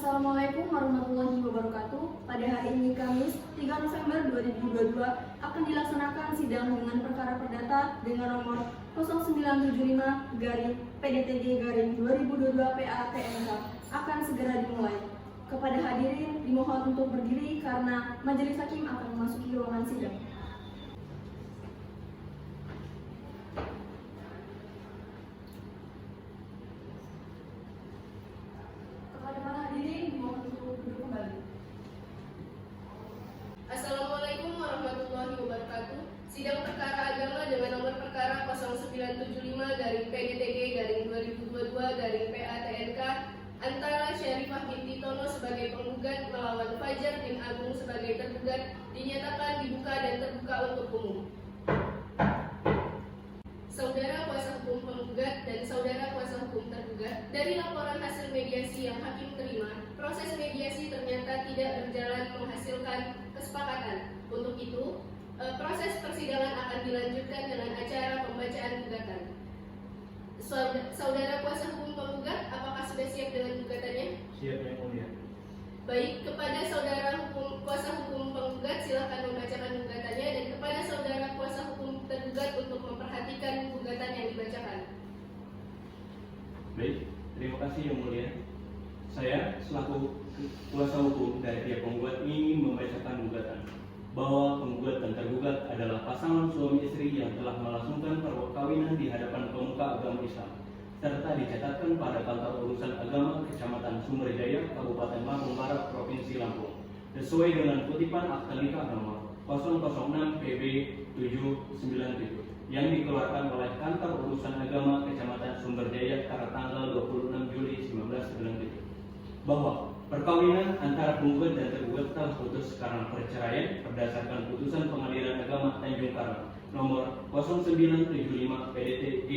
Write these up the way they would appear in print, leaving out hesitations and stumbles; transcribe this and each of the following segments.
Assalamualaikum warahmatullahi wabarakatuh. Pada hari ini Kamis 3 November 2022 akan dilaksanakan sidang dengan perkara perdata dengan nomor 0975-PDTG-2022 PA-TNK akan segera dimulai. Kepada hadirin dimohon untuk berdiri karena majelis hakim akan memasuki ruangan sidang. Assalamualaikum warahmatullahi wabarakatuh. Sidang perkara agama dengan nomor perkara 0975-PDTG-2022-PA-TNK antara Syarifah binti Tono sebagai penggugat melawan Fajar bin Agung sebagai tergugat dinyatakan dibuka dan terbuka untuk umum. Saudara kuasa hukum penggugat dan saudara kuasa hukum tergugat, dari laporan hasil mediasi yang hakim terima, proses mediasi ternyata tidak berjalan menghasilkan kesepakatan. Untuk itu, proses persidangan akan dilanjutkan dengan acara pembacaan gugatan. Saudara kuasa hukum penggugat, apakah sudah siap dengan gugatannya? Siap, Yang Mulia. Baik, kepada saudara kuasa hukum penggugat silakan membacakan gugatannya, dan kepada saudara kuasa hukum tergugat untuk memperhatikan gugatan yang dibacakan. Baik, terima kasih Yang Mulia. Saya selaku kuasa hukum dari pihak penggugat ingin membacakan gugatan bahwa penggugat dan tergugat adalah pasangan suami istri yang telah melangsungkan perkawinan di hadapan pemuka agama Islam, serta dicatatkan pada kantor urusan agama Kecamatan Sumberjaya, Kabupaten Lampung Barat, Provinsi Lampung, sesuai dengan kutipan akta nikah nomor 006 PB 797 yang dikeluarkan oleh kantor urusan agama Kecamatan Sumberjaya pada tanggal 26 Juli 1997, bahwa perkawinan antara penggugat dan tergugat telah putus karena perceraian berdasarkan putusan Pengadilan Agama Tanjung Karang nomor 0975 PDTG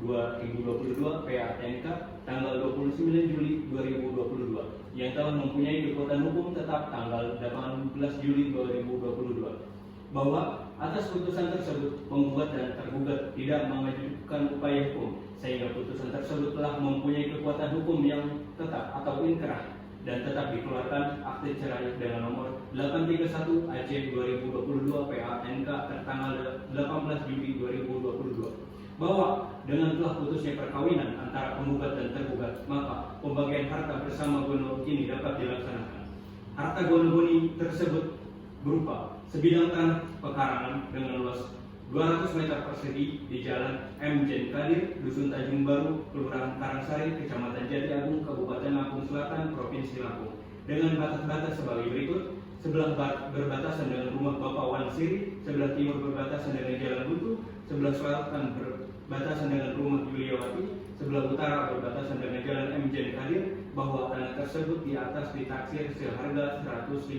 2022 PA-TNK tanggal 29 Juli 2022 yang telah mempunyai kekuatan hukum tetap tanggal 18 Juli 2022, bahwa atas putusan tersebut penggugat dan tergugat tidak mengajukan upaya hukum sehingga putusan tersebut telah mempunyai kekuatan hukum yang tetap atau inkrah dan tetap dikeluarkan akte cerai dengan nomor 831 AC 2022 PA-TNK tertanggal 18 Juli 2022, bahwa dengan telah putusnya perkawinan antara penggugat dan tergugat, maka pembagian harta bersama gono kini dapat dilaksanakan. Harta gono-goni tersebut berupa sebidang tanah pekarangan dengan luas 200 meter persegi di Jalan M. Jen Kadir, Dusun Tanjung Baru, Kelurahan Karangsari, Kecamatan Jati Agung, Kabupaten Lampung Selatan, Provinsi Lampung, dengan batas-batas sebagai berikut: sebelah barat berbatasan dengan rumah Bapak Wan Siri, sebelah timur berbatasan dengan Jalan Buntu, sebelah selatan berbatasan dengan rumah Yuliawati, sebelah utara berbatasan dengan Jalan M. Jen Kadir, bahwa tanah tersebut di atas ditaksir seharga 150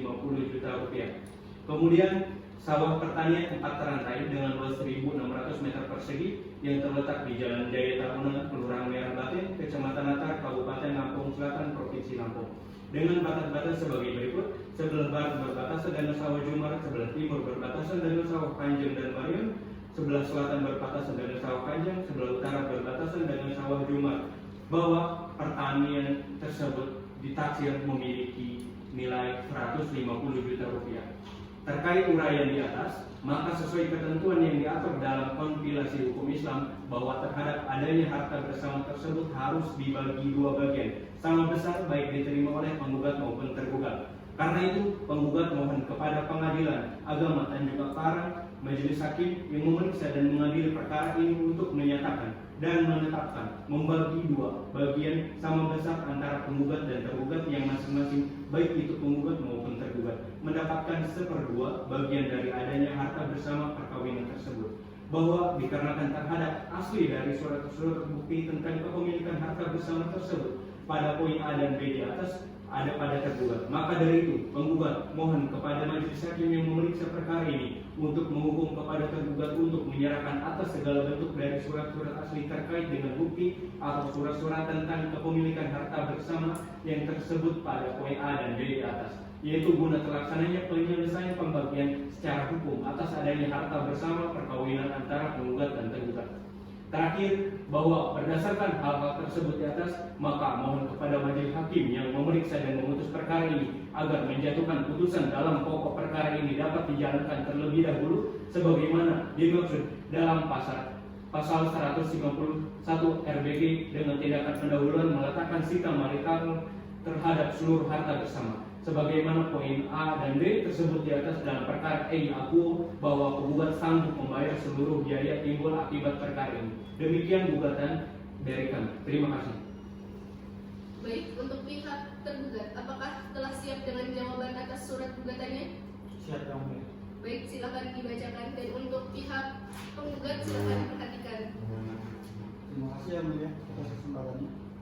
juta rupiah. Kemudian sawah pertanian 4 terantai dengan luas 1.600 meter persegi yang terletak di Jalan Jaya Taruna, Kelurahan Merah Batin, Kecamatan Natar, Kabupaten Lampung Selatan, Provinsi Lampung, dengan batas-batas sebagai berikut: sebelah barat berbatasan dengan sawah Jumar, sebelah timur berbatasan dengan sawah Panjang dan Marion, sebelah selatan berbatasan dengan sawah Panjang, sebelah utara berbatasan dengan sawah Jumar, bahwa pertanian tersebut ditaksir memiliki nilai 150 juta rupiah. Terkait uraian di atas, maka sesuai ketentuan yang diatur dalam kompilasi hukum Islam, bahwa terhadap adanya harta bersama tersebut harus dibagi dua bagian sama besar baik diterima oleh penggugat maupun tergugat. Karena itu, penggugat mohon kepada Pengadilan Agama Tanjung Karang, Majelis Hakim yang memeriksa dan mengadili perkara ini untuk menyatakan dan menetapkan membagi dua bagian sama besar antara penggugat dan tergugat yang masing-masing, baik itu penggugat maupun tergugat, mendapatkan 1/2 bagian dari adanya harta bersama perkawinan tersebut, bahwa dikarenakan terhadap asli dari surat-surat bukti tentang kepemilikan harta bersama tersebut pada poin A dan B di atas ada pada tergugat, maka dari itu penggugat mohon kepada majelis hakim yang memeriksa perkara ini untuk menghukum kepada tergugat untuk menyerahkan atas segala bentuk dari surat-surat asli terkait dengan bukti atau surat-surat tentang kepemilikan harta bersama yang tersebut pada poin A dan B di atas, yaitu guna terlaksananya penyelesaian pembagian secara hukum atas adanya harta bersama perkawinan antara penggugat dan tergugat. Terakhir, bahwa berdasarkan hal-hal tersebut di atas, maka mohon kepada majelis hakim yang memeriksa dan memutus perkara ini agar menjatuhkan putusan dalam pokok perkara ini dapat dijalankan terlebih dahulu sebagaimana dimaksud dalam pasal 151 RBG dengan tindakan pendahuluan meletakkan sita marital terhadap seluruh harta bersama. Sebagaimana poin A dan B tersebut di atas dalam perkara E, aku bahwa penggugat sanggup membayar seluruh biaya timbul akibat perkara ini. Demikian gugatan dari kami. Terima kasih. Baik, untuk pihak tergugat, apakah telah siap dengan jawaban atas surat gugatannya? Siap yang mulia. Baik, silakan dibacakan. Dan untuk pihak penggugat silakan perhatikan. Terima kasih yang mulia atas kesempatannya.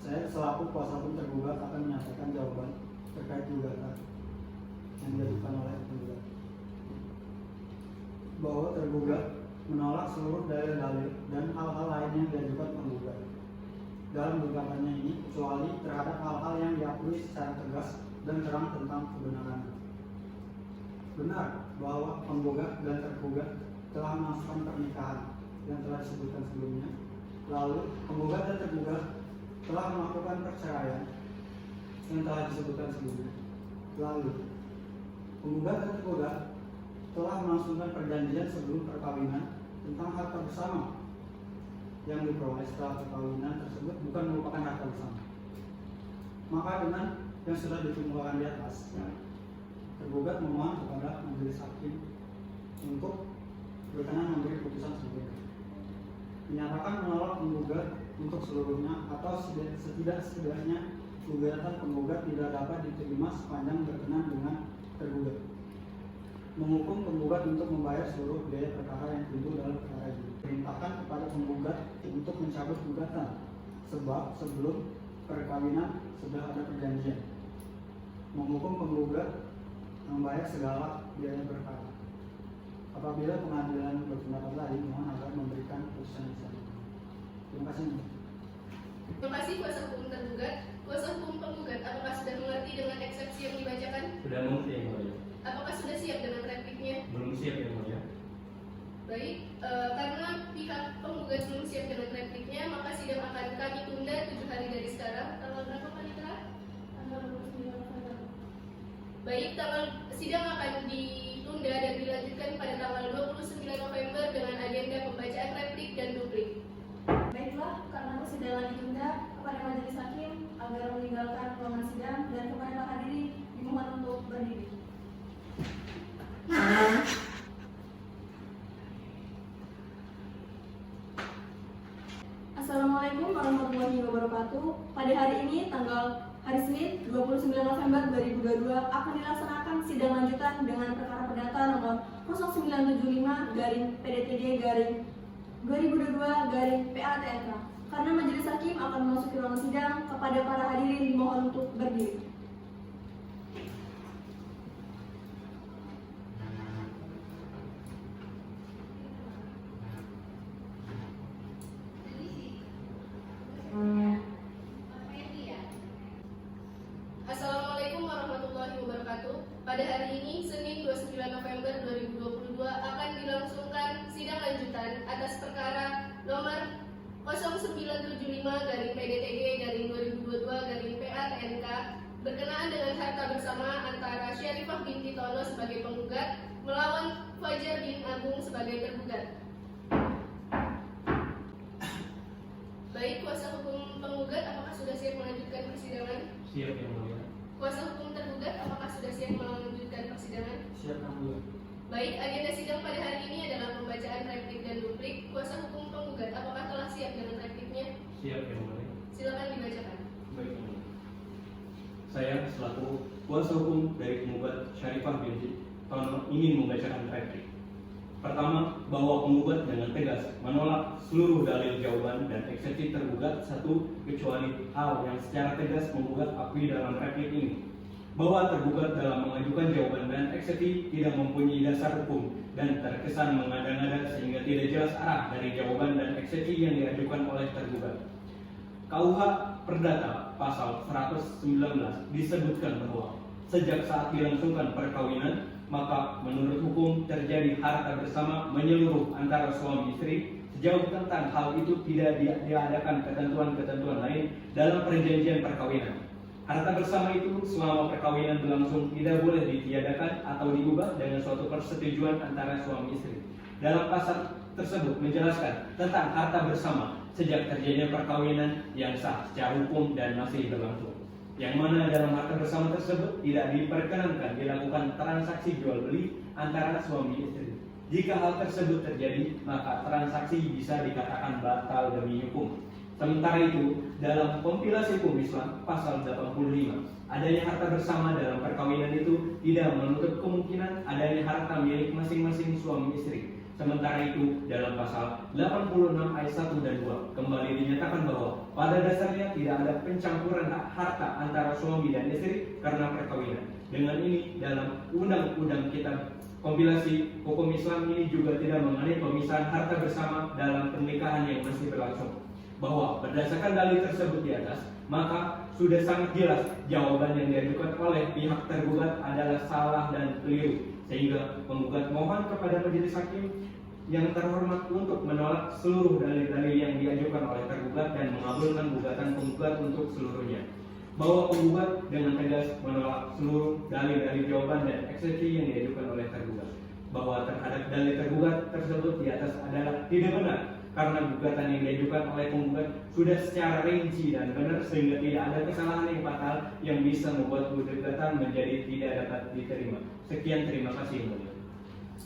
Saya selaku kuasa hukum tergugat akan menyampaikan jawaban terkait gugatan yang diajukan oleh tergugat. Bahwa tergugat menolak seluruh dalil-dalil dan hal-hal lain yang diajukan penggugat dalam gugatannya ini, kecuali terhadap hal-hal yang diakui secara tegas dan terang tentang kebenarannya. Benar bahwa penggugat dan tergugat telah melangsungkan pernikahan yang telah disebutkan sebelumnya. Lalu penggugat dan tergugat telah melakukan perceraian yang telah disebutkan sebelumnya. Lalu penggugat dan tergugat telah melangsungkan perjanjian sebelum perkawinan tentang harta bersama yang diperoleh setelah perkawinan tersebut bukan merupakan harta bersama. Maka dengan yang sudah dikemukakan di atas, tergugat memohon kepada majelis hakim untuk berkenan memberi putusan sebagai menyatakan menolak penggugat untuk seluruhnya atau setidak-setidaknya gugatan penggugat tidak dapat diterima sepanjang berkenan dengan tergugat. Menghukum penggugat untuk membayar seluruh biaya perkara yang timbul dalam perkara ini. Perintahkan kepada penggugat untuk mencabut gugatan sebab sebelum perkawinan sudah ada perjanjian. Menghukum penggugat membayar segala biaya perkara. Apabila pengadilan berpendapat lain, mohon agar memberikan putusan yang sama. Terima kasih. Terima kasih kuasa hukum tergugat. Kuasa hukum penggugat, apakah sudah mengerti dengan eksepsi yang dibacakan? Sudah mengerti yang mulia. Apakah sudah siap dengan repliknya? Belum siap yang mulia. Baik, karena pihak penggugat belum siap dengan repliknya, maka sidang akan kami tunda 7 hari dari sekarang. Tanggal berapa Panitra? Tanggal 29 November. Baik, sidang akan ditunda dan dilanjutkan pada tanggal 29 November dengan agenda pembacaan replik dan duplik. Baiklah, karena persidangan ditunda, kepada majelis hakim agar meninggalkan ruangan sidang dan kepada para hadirin dimohon untuk berdiri. Assalamualaikum warahmatullahi wabarakatuh. Pada hari ini, hari Senin 29 November 2022 akan dilaksanakan sidang lanjutan dengan perkara perdata nomor 0975-PDTG-2022-PATNK. Karena majelis hakim akan memasuki ruang sidang, kepada para hadirin dimohon untuk berdiri. Assalamualaikum warahmatullahi wabarakatuh. Pada hari ini, Senin 29 November 2022 akan dilangsungkan sidang lanjutan atas perkara nomor 0975-PDTG-2022-PATNK berkenaan dengan harta bersama antara Syarifah binti Tono sebagai penggugat melawan Fajar bin Agung sebagai tergugat. Baik, kuasa hukum penggugat, apakah sudah siap melanjutkan persidangan? Siap yang mulia. Kuasa hukum tergugat, apakah sudah siap melanjutkan persidangan? Siap yang mulia. Baik, agenda sidang pada hari ini adalah pembacaan replik dan duplik. Kuasa hukum penggugat, apakah telah siap dengan repliknya? Siap yang mulia. Silakan dibacakan. Baik yang mulia. Saya selaku kuasa hukum dari penggugat Syarifah binti Tono ingin membacakan replik. Pertama, bahwa penggugat dengan tegas menolak seluruh dalil jawaban dan eksepsi tergugat satu kecuali hal yang secara tegas penggugat akui dalam replik ini, bahwa tergugat dalam mengajukan jawaban dan eksepsi tidak mempunyai dasar hukum dan terkesan mengada-ngada sehingga tidak jelas arah dari jawaban dan eksepsi yang diajukan oleh tergugat. KUH Perdata pasal 119 disebutkan bahwa sejak saat dilangsungkan perkawinan, maka menurut hukum terjadi harta bersama menyeluruh antara suami istri sejauh tentang hal itu tidak diadakan ketentuan-ketentuan lain dalam perjanjian perkawinan. Harta bersama itu selama perkawinan berlangsung tidak boleh ditiadakan atau diubah dengan suatu persetujuan antara suami istri. Dalam pasal tersebut menjelaskan tentang harta bersama sejak terjadinya perkawinan yang sah secara hukum dan masih berlangsung. Yang mana dalam harta bersama tersebut tidak diperkenankan dilakukan transaksi jual beli antara suami istri. Jika hal tersebut terjadi, maka transaksi bisa dikatakan batal demi hukum. Sementara itu, dalam kompilasi hukum Islam pasal 85, adanya harta bersama dalam perkawinan itu tidak menutup kemungkinan adanya harta milik masing-masing suami istri. Sementara itu, dalam pasal 86 ayat 1 dan 2 kembali dinyatakan bahwa pada dasarnya tidak ada pencampuran harta antara suami dan istri karena perkawinan. Dengan ini, dalam undang-undang kitab kompilasi hukum Islam ini juga tidak mengenai pemisahan harta bersama dalam pernikahan yang masih berlangsung. Bahwa berdasarkan dalil tersebut di atas, maka sudah sangat jelas jawaban yang diajukan oleh pihak tergugat adalah salah dan keliru, sehingga penggugat mohon kepada majelis hakim yang terhormat untuk menolak seluruh dalil-dalil yang diajukan oleh tergugat dan mengabulkan gugatan penggugat untuk seluruhnya. Bahwa penggugat dengan tegas menolak seluruh dalil-dalil jawaban dan eksepsi yang diajukan oleh tergugat. Bahwa terhadap dalil tergugat tersebut di atas adalah tidak benar, karena gugatan yang diajukan oleh penggugat sudah secara rinci dan benar sehingga tidak ada kesalahan yang fatal yang bisa membuat gugatan menjadi tidak dapat diterima. Sekian, terima kasih yang mulia.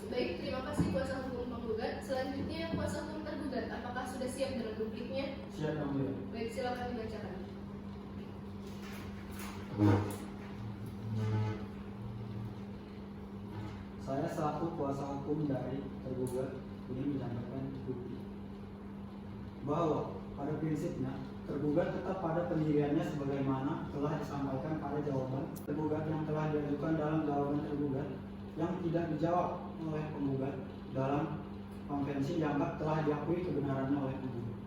Baik, terima kasih kuasa hukum penggugat. Selanjutnya kuasa hukum tergugat, apakah sudah siap dengan dupliknya? Siap, Yang Mulia. Baik, silakan dibacakan. Saya selaku kuasa hukum dari tergugat ingin menyampaikan bukti bahwa pada prinsipnya tergugat tetap pada pendiriannya sebagaimana telah disampaikan pada jawaban tergugat yang telah diajukan dalam jawaban tergugat yang tidak dijawab oleh penggugat dalam konvensi dianggap telah diakui kebenarannya oleh penggugat.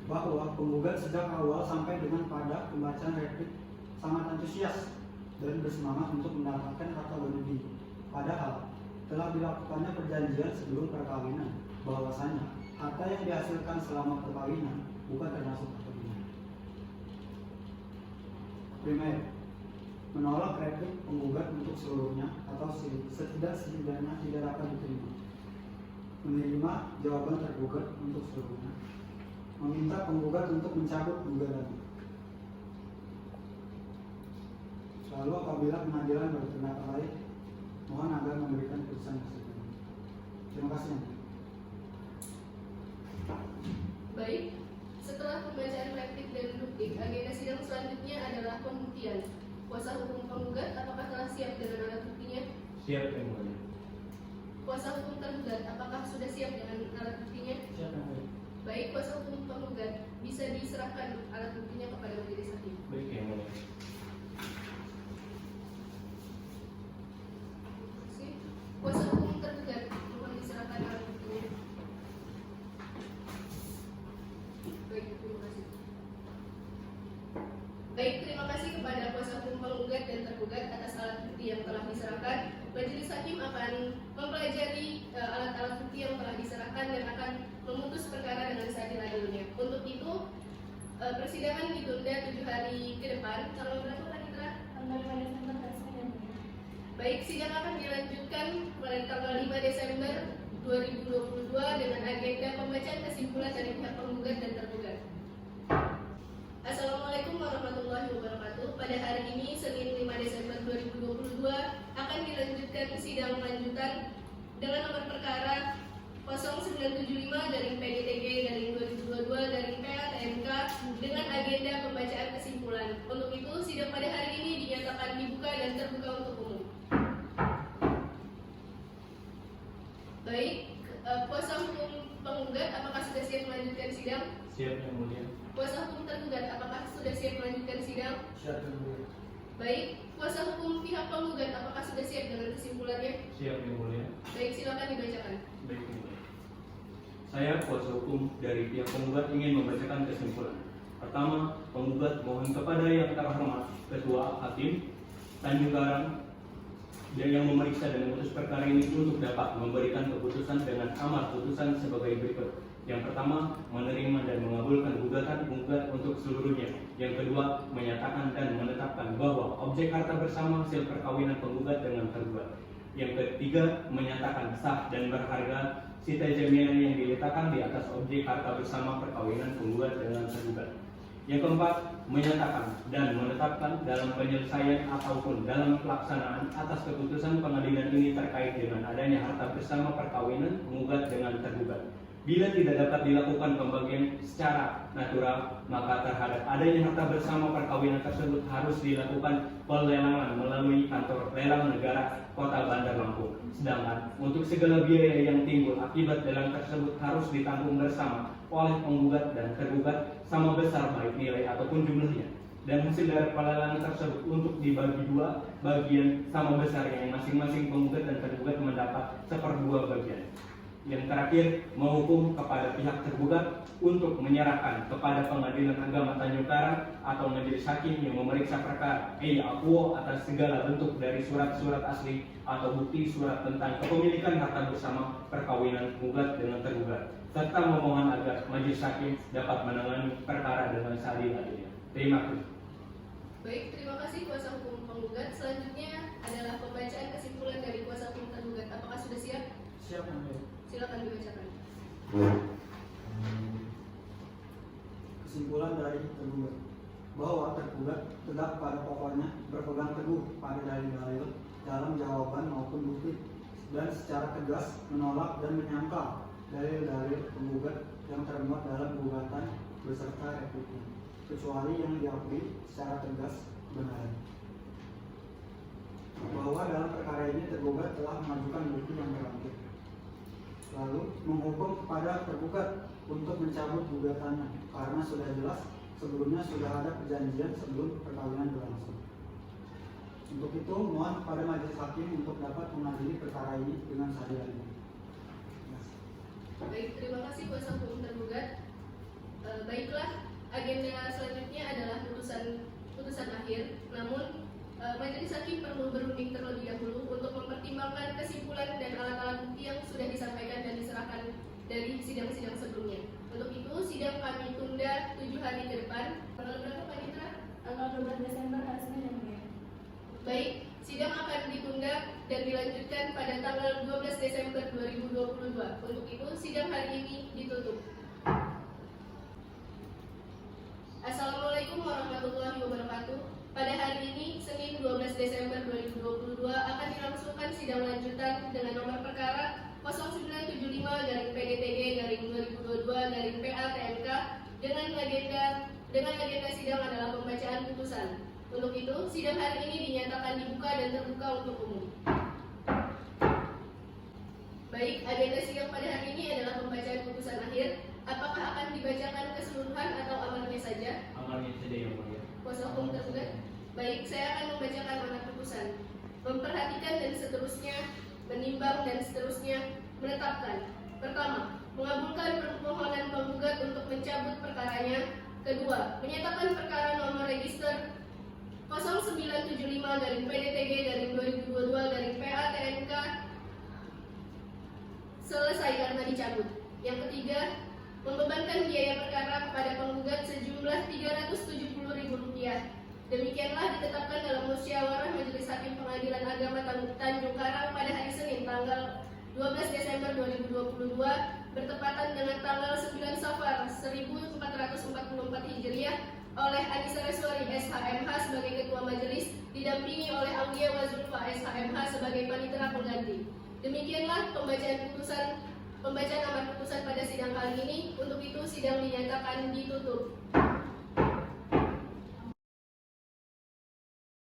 Bahwa penggugat sejak awal sampai dengan pada pembacaan replik sangat antusias dan bersemangat untuk mendapatkan harta berlebih. Padahal telah dilakukannya perjanjian sebelum perkawinan bahwasanya harta yang dihasilkan selama perkawinan bukan termasuk perkawinan. Primer, menolak replik penggugat untuk seluruhnya atau setidaknya tidak dapat diterima. Menerima jawaban tergugat untuk seluruhnya. Meminta penggugat untuk mencabut gugatan. Lalu apabila pengadilan berpendapat lain, mohon agar memberikan putusan tersebut. Terima kasih. Baik, setelah pembacaan replik dan duplik, agenda sidang selanjutnya adalah pembuktian. Kuasa hukum penggugat, apakah telah siap dengan alat buktinya? Siap, yang mulia. Kuasa hukum tergugat, apakah sudah siap dengan alat buktinya? Siap, Yang Mulia. Baik, kuasa hukum penggugat, bisa diserahkan alat buktinya kepada majelis hakim. Baik, yang mulia. Kuasa hukum tergugat, mohon diserahkan alat buktinya. Baik, terima kasih. Baik, terima kasih kepada kuasa hukum penggugat dan tergugat atas alat bukti yang telah diserahkan. Majelis hakim akan mempelajari alat-alat bukti yang telah diserahkan dan akan memutus perkara dengan seadil-adilnya. Untuk itu, persidangan ditunda 7 hari ke depan. Tanggal berapa Pak Nitra? Tanggal 5 Desember dan Baik, sidang akan dilanjutkan pada tanggal 5 Desember 2022 dengan agenda pembacaan kesimpulan dari pihak penggugat dan tergugat. Assalamualaikum warahmatullahi wabarakatuh. Pada hari ini, Senin 5 Desember 2022, akan dilanjutkan sidang lanjutan dengan nomor perkara 0975 dari PDTG dari 2022 dari PATMK dengan agenda pembacaan kesimpulan. Untuk itu, sidang pada hari ini dinyatakan dibuka dan terbuka untuk umum. Baik, kuasa hukum penggugat, apakah sudah siap melanjutkan sidang? Siap, yang mulia. Kuasa hukum tergugat, apakah sudah siap melanjutkan sidang? Siap, Yang Mulia. Baik, kuasa hukum pihak penggugat, apakah sudah siap dengan kesimpulannya? Siap, yang mulia. Baik, silakan dibacakan. Baik, yang mulia. Saya kuasa hukum dari pihak penggugat ingin membacakan kesimpulan. Pertama, penggugat mohon kepada yang terhormat Ketua Hakim Tanjung Karang dan yang memeriksa dan memutus perkara ini untuk dapat memberikan keputusan dengan amar putusan sebagai berikut. Yang pertama, menerima dan mengabulkan gugatan penggugat untuk seluruhnya. Yang kedua, menyatakan dan menetapkan bahwa objek harta bersama hasil perkawinan penggugat dengan tergugat. Yang ketiga, menyatakan sah dan berharga sita jaminan yang diletakkan di atas objek harta bersama perkawinan penggugat dengan tergugat. Yang keempat, menyatakan dan menetapkan dalam penyelesaian ataupun dalam pelaksanaan atas keputusan pengadilan ini terkait dengan adanya harta bersama perkawinan penggugat dengan tergugat. Bila tidak dapat dilakukan pembagian secara natural, maka terhadap adanya harta bersama perkawinan tersebut harus dilakukan pelelangan melalui kantor lelang negara Kota Bandar Lampung. Sedangkan untuk segala biaya yang timbul akibat lelang tersebut harus ditanggung bersama oleh penggugat dan tergugat sama besar baik nilai ataupun jumlahnya. Dan hasil dari pelelangan tersebut untuk dibagi dua bagian sama besar yang masing-masing penggugat dan tergugat mendapat 1/2 bagian. Yang terakhir, menghukum kepada pihak tergugat untuk menyerahkan kepada Pengadilan Agama Tanjung Karang atau majelis hakim yang memeriksa perkara akuo atas segala bentuk dari surat-surat asli atau bukti surat tentang kepemilikan harta bersama perkawinan penggugat dengan tergugat, serta memohon agar majelis hakim dapat menangani perkara dengan seadil-adilnya. Terima kasih. Baik, terima kasih kuasa hukum penggugat. Selanjutnya adalah pembacaan kesimpulan dari kuasa hukum tergugat. Apakah sudah siap? Siap, Anda. Silakan dibacakan. Kesimpulan dari tergugat bahwa tergugat tegak pada pokoknya berpegang teguh pada dalil-dalil dalam jawaban maupun bukti dan secara tegas menolak dan menyangkal dalil-dalil penggugat yang termuat dalam gugatan beserta repliknya, kecuali yang diakui secara tegas kebenaran. Bahwa dalam perkara ini tergugat telah mengajukan bukti yang berlaku. Lalu menghukum kepada tergugat untuk mencabut gugatannya karena sudah jelas sebelumnya sudah ada perjanjian sebelum perkawinan berlangsung. Untuk itu mohon kepada majelis hakim untuk dapat mengadili perkara ini dengan seadil-adilnya. Baik, terima kasih kuasa hukum tergugat. Baiklah, agenda selanjutnya adalah putusan akhir. Namun majelis hakim perlu berunding terlebih dahulu untuk mempertimbangkan kesimpulan dan alat-alat bukti yang sudah disampaikan dan diserahkan dari sidang-sidang sebelumnya. Untuk itu, sidang kami tunda 7 hari ke depan. Tanggal berapa, Pak Nitra? Tanggal 12 Desember hari Senin yang mulia. Baik, sidang akan ditunda dan dilanjutkan pada tanggal 12 Desember 2022. Untuk itu, sidang hari ini ditutup. Assalamualaikum warahmatullahi wabarakatuh. Pada hari ini, Senin 12 Desember 2022, akan dilangsungkan sidang lanjutan dengan nomor perkara 0975-PDTG-2022-PA-TMK dengan agenda sidang adalah pembacaan putusan. Untuk itu, sidang hari ini dinyatakan dibuka dan terbuka untuk umum. Baik, agenda sidang pada hari ini adalah pembacaan putusan akhir. Apakah akan dibacakan keseluruhan atau amarnya saja? Amarnya saja yang mulia. Kuasa hukum tergugat. Baik, saya akan membacakan amar putusan. Memperhatikan dan seterusnya, menimbang dan seterusnya, menetapkan. Pertama, mengabulkan permohonan penggugat untuk mencabut perkaranya. Kedua, menyatakan perkara nomor register 0975-PDTG-2022-PA-TNK selesai karena dicabut. Yang ketiga, membebankan biaya perkara kepada penggugat sejumlah Rp370.000. Demikianlah ditetapkan dalam musyawarah Majelis Hakim Pengadilan Agama Tanjung Karang pada hari Senin tanggal 12 Desember 2022 bertepatan dengan tanggal 9 Safar 1444 Hijriah oleh Anissa Reswari SHMH sebagai Ketua Majelis didampingi oleh Aulia Wazulfa SHMH sebagai Panitera Pengganti. Demikianlah pembacaan amar putusan pada sidang kali ini. Untuk itu sidang dinyatakan ditutup.